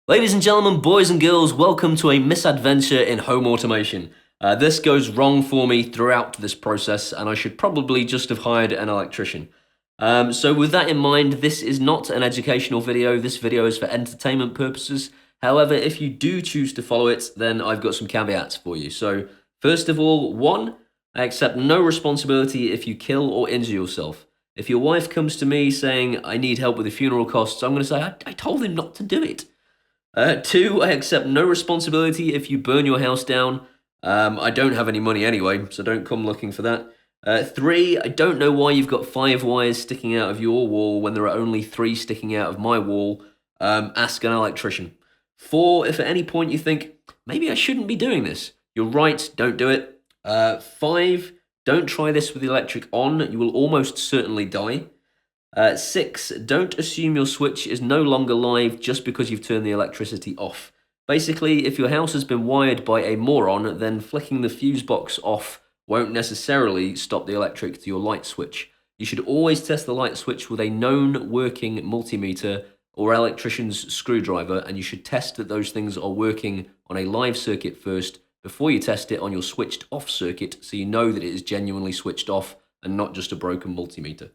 Ladies and gentlemen, boys and girls, welcome to a misadventure in home automation. This goes wrong for me throughout this process, and I should probably just have hired an electrician. So with that in mind, this is not an educational video. This video is for entertainment purposes. However, if you do choose to follow it, then I've got some caveats for you. So first of all, one, I accept no responsibility if you kill or injure yourself. If your wife comes to me saying, I need help with the funeral costs, I'm going to say, I told him not to do it. Two, I accept no responsibility if you burn your house down. I don't have any money anyway, so don't come looking for that. Three, I don't know why you've got 5 wires sticking out of your wall when there are only 3 sticking out of my wall. Ask an electrician. 4, if at any point you think, maybe I shouldn't be doing this, you're right, don't do it. 5, don't try this with the electric on, you will almost certainly die. 6, don't assume your switch is no longer live just because you've turned the electricity off. Basically, if your house has been wired by a moron, then flicking the fuse box off won't necessarily stop the electric to your light switch. You should always test the light switch with a known working multimeter or electrician's screwdriver, and you should test that those things are working on a live circuit first before you test it on your switched off circuit, so you know that it is genuinely switched off and not just a broken multimeter.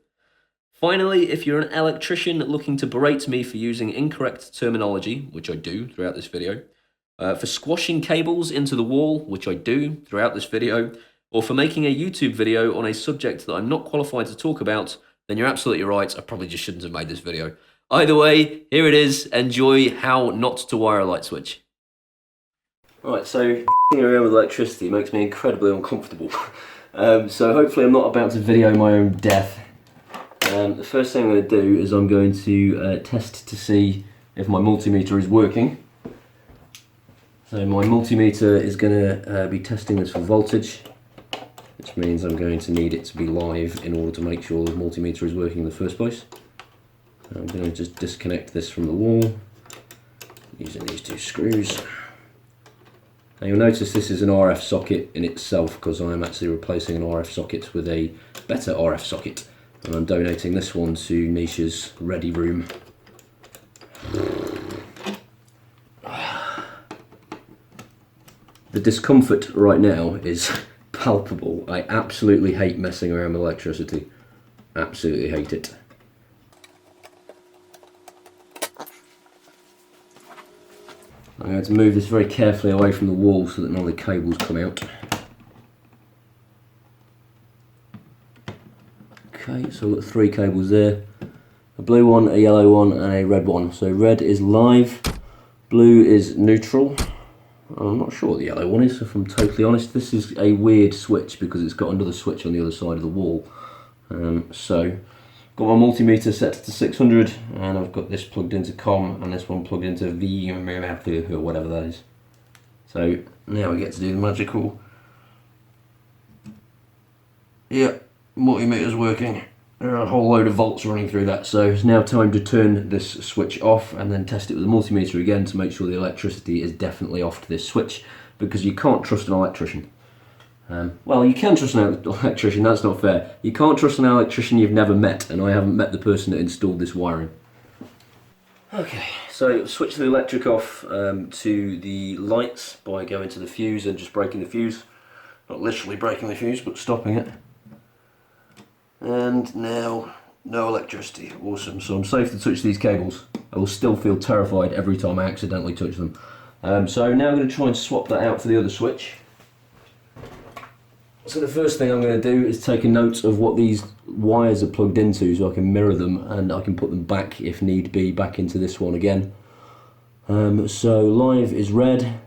Finally, if you're an electrician looking to berate me for using incorrect terminology, which I do throughout this video, for squashing cables into the wall, which I do throughout this video, or for making a YouTube video on a subject that I'm not qualified to talk about, then you're absolutely right, I probably just shouldn't have made this video. Either way, here it is, enjoy how not to wire a light switch. Right, so f***ing around with electricity makes me incredibly uncomfortable. So hopefully I'm not about to video my own death. The first thing I'm going to do is I'm going to test to see if my multimeter is working. So my multimeter is going to be testing this for voltage, which means I'm going to need it to be live in order to make sure the multimeter is working in the first place. I'm going to just disconnect this from the wall using these 2 screws. Now you'll notice this is an RF socket in itself because I am actually replacing an RF socket with a better RF socket. And I'm donating this one to Nisha's ready room. The discomfort right now is palpable. I absolutely hate messing around with electricity. Absolutely hate it. I'm going to move this very carefully away from the wall so that none of the cables come out. Okay, so I've got 3 cables there, a blue one, a yellow one and a red one. So red is live, blue is neutral. I'm not sure what the yellow one is, if I'm totally honest. This is a weird switch because it's got another switch on the other side of the wall. So got my multimeter set to 600 and I've got this plugged into COM and this one plugged into V or whatever that is. So now we get to do the magical. Yeah. Multimeter's working. There are a whole load of volts running through that, so it's now time to turn this switch off and then test it with the multimeter again to make sure the electricity is definitely off to this switch, because you can't trust an electrician. Well, you can trust an electrician, that's not fair. You can't trust an electrician you've never met, and I haven't met the person that installed this wiring. Okay, so switch the electric off to the lights by going to the fuse and just breaking the fuse. Not literally breaking the fuse, but stopping it. And now, no electricity. Awesome. So I'm safe to touch these cables. I will still feel terrified every time I accidentally touch them. So now I'm going to try and swap that out for the other switch. So the first thing I'm going to do is take a note of what these wires are plugged into so I can mirror them and I can put them back, if need be, back into this one again. So live is red,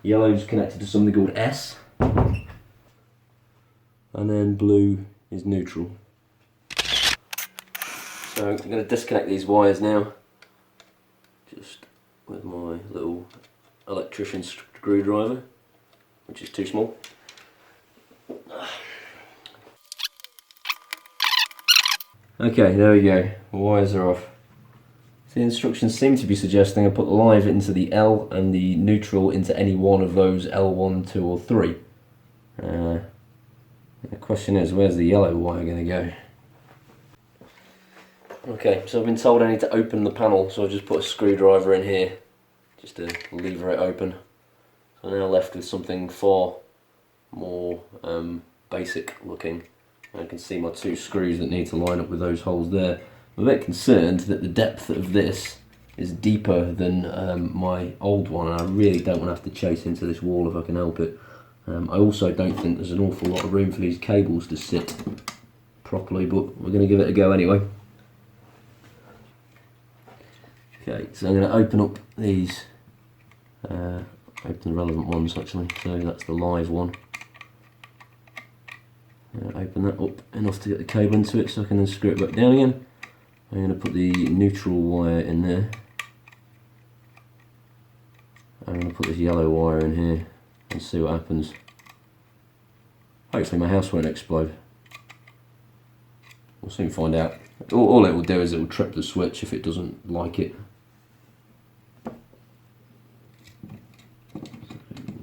yellow is connected to something called S, and then blue is neutral. So I'm going to disconnect these wires now, just with my little electrician screwdriver, which is too small. Okay, there we go, the wires are off. So the instructions seem to be suggesting I put the live into the L and the neutral into any one of those L1, 2 or 3. The question is, where's the yellow wire going to go? Okay, so I've been told I need to open the panel, so I've just put a screwdriver in here just to lever it open. So I'm now left with something far more basic looking. I can see my 2 screws that need to line up with those holes there. I'm a bit concerned that the depth of this is deeper than my old one, and I really don't want to have to chase into this wall if I can help it. I also don't think there's an awful lot of room for these cables to sit properly, but we're going to give it a go anyway. Okay, so I'm going to open up these, open the relevant ones actually, so that's the live one. Open that up enough to get the cable into it so I can then screw it back down again. I'm going to put the neutral wire in there. I'm going to put this yellow wire in here and see what happens. Hopefully my house won't explode. We'll soon find out. All it will do is it will trip the switch if it doesn't like it.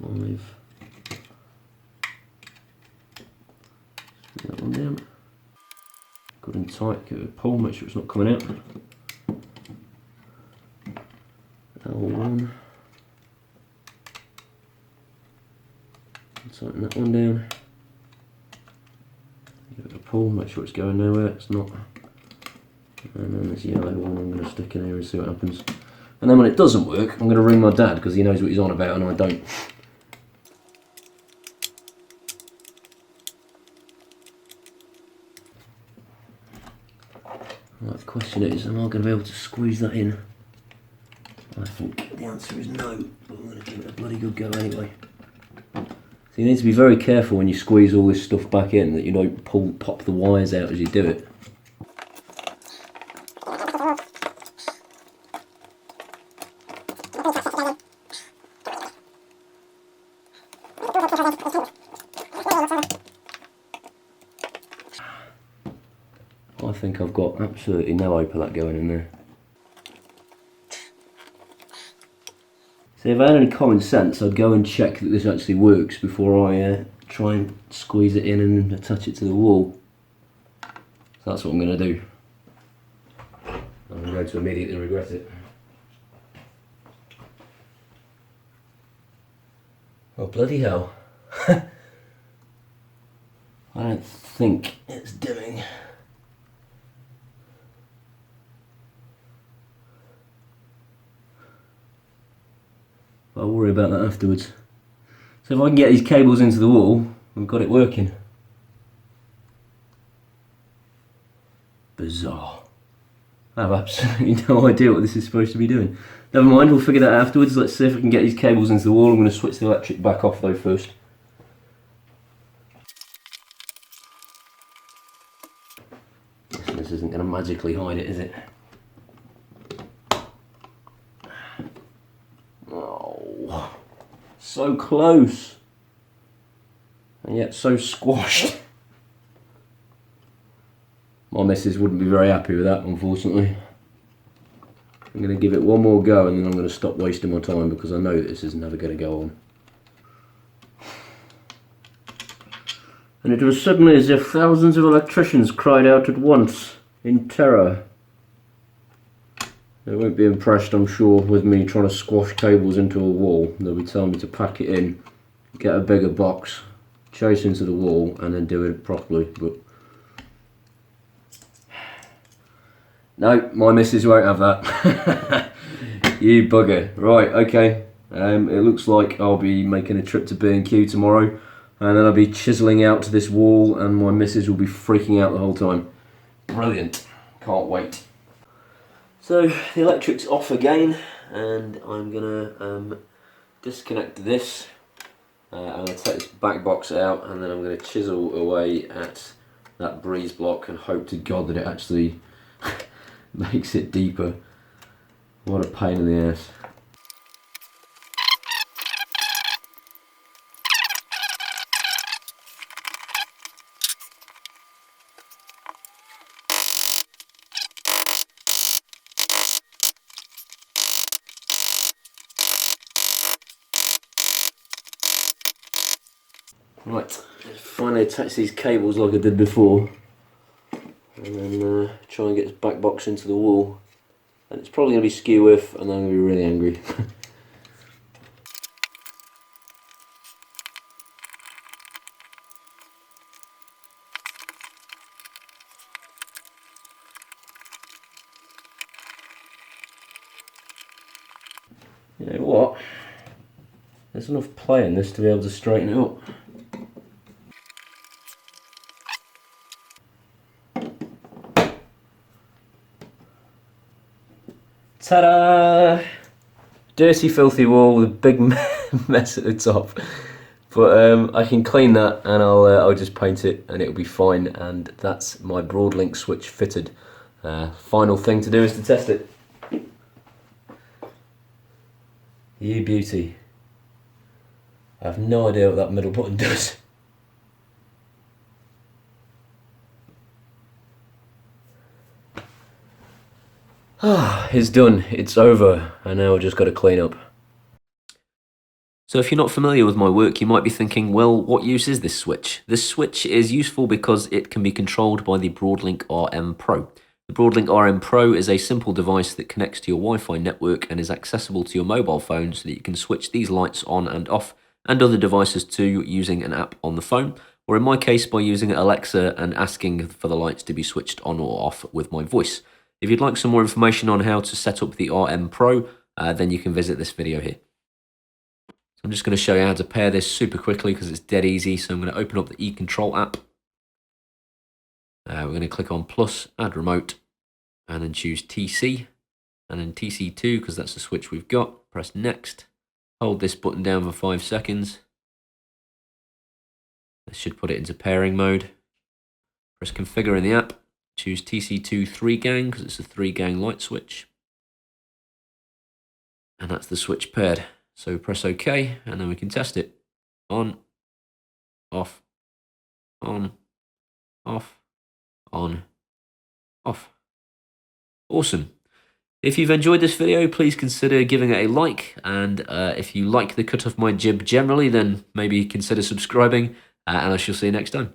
Live. That one down. Good and tight, give it a pull, make sure it's not coming out. L1. Tighten that one down. Give it a pull, make sure it's going nowhere, it's not. And then this yellow one I'm going to stick in here and see what happens. And then when it doesn't work, I'm going to ring my dad because he knows what he's on about and I don't. Right, the question is, am I going to be able to squeeze that in? I think the answer is no, but I'm going to give it a bloody good go anyway. So you need to be very careful when you squeeze all this stuff back in that you don't pop the wires out as you do it. I think I've got absolutely no hope of that going in there. So if I had any common sense, I'd go and check that this actually works before I try and squeeze it in and attach it to the wall. So that's what I'm going to do. I'm going to immediately regret it. Oh bloody hell. I don't think it's doing. I'll worry about that afterwards. So if I can get these cables into the wall, we've got it working. Bizarre. I have absolutely no idea what this is supposed to be doing. Never mind, we'll figure that out afterwards. Let's see if I can get these cables into the wall. I'm going to switch the electric back off though first. This isn't going to magically hide it, is it? Oh, so close. And yet so squashed. My missus wouldn't be very happy with that, unfortunately. I'm going to give it one more go and then I'm going to stop wasting my time because I know that this is never going to go on. And it was suddenly as if thousands of electricians cried out at once, in terror. They won't be impressed, I'm sure, with me trying to squash cables into a wall. They'll be telling me to pack it in, get a bigger box, chase into the wall and then do it properly. But no, my missus won't have that. You bugger. Right, okay. It looks like I'll be making a trip to B&Q tomorrow and then I'll be chiselling out to this wall and my missus will be freaking out the whole time. Brilliant. Can't wait. So the electric's off again and I'm going to disconnect this. I'm going to take this back box out and then I'm going to chisel away at that breeze block and hope to God that it actually makes it deeper. What a pain in the ass. Right, finally attach these cables like I did before and then try and get this back box into the wall, and it's probably going to be skew with and I'm going to be really angry. You know what? There's enough play in this to be able to straighten it up. Ta-da! Dirty, filthy wall with a big mess at the top. But I can clean that, and I'll just paint it, and it'll be fine. And that's my Broadlink switch fitted. Final thing to do is to test it. You beauty. I have no idea what that middle button does. It's done, it's over, and now I've just got to clean up. So if you're not familiar with my work, you might be thinking, well, what use is this switch? This switch is useful because it can be controlled by the Broadlink RM Pro. The Broadlink RM Pro is a simple device that connects to your Wi-Fi network and is accessible to your mobile phone so that you can switch these lights on and off and other devices too using an app on the phone, or in my case by using Alexa and asking for the lights to be switched on or off with my voice. If you'd like some more information on how to set up the RM Pro, then you can visit this video here. So I'm just going to show you how to pair this super quickly because it's dead easy. So I'm going to open up the eControl app. We're going to click on plus, add remote, and then choose TC, and then TC2 because that's the switch we've got. Press next. Hold this button down for 5 seconds. This should put it into pairing mode. Press configure in the app. Choose TC2 3-gang because it's a 3-gang light switch. And that's the switch paired. So press OK, and then we can test it. On, off, on, off, on, off. Awesome. If you've enjoyed this video, please consider giving it a like. And if you like the cut of my jib generally, then maybe consider subscribing. And I shall see you next time.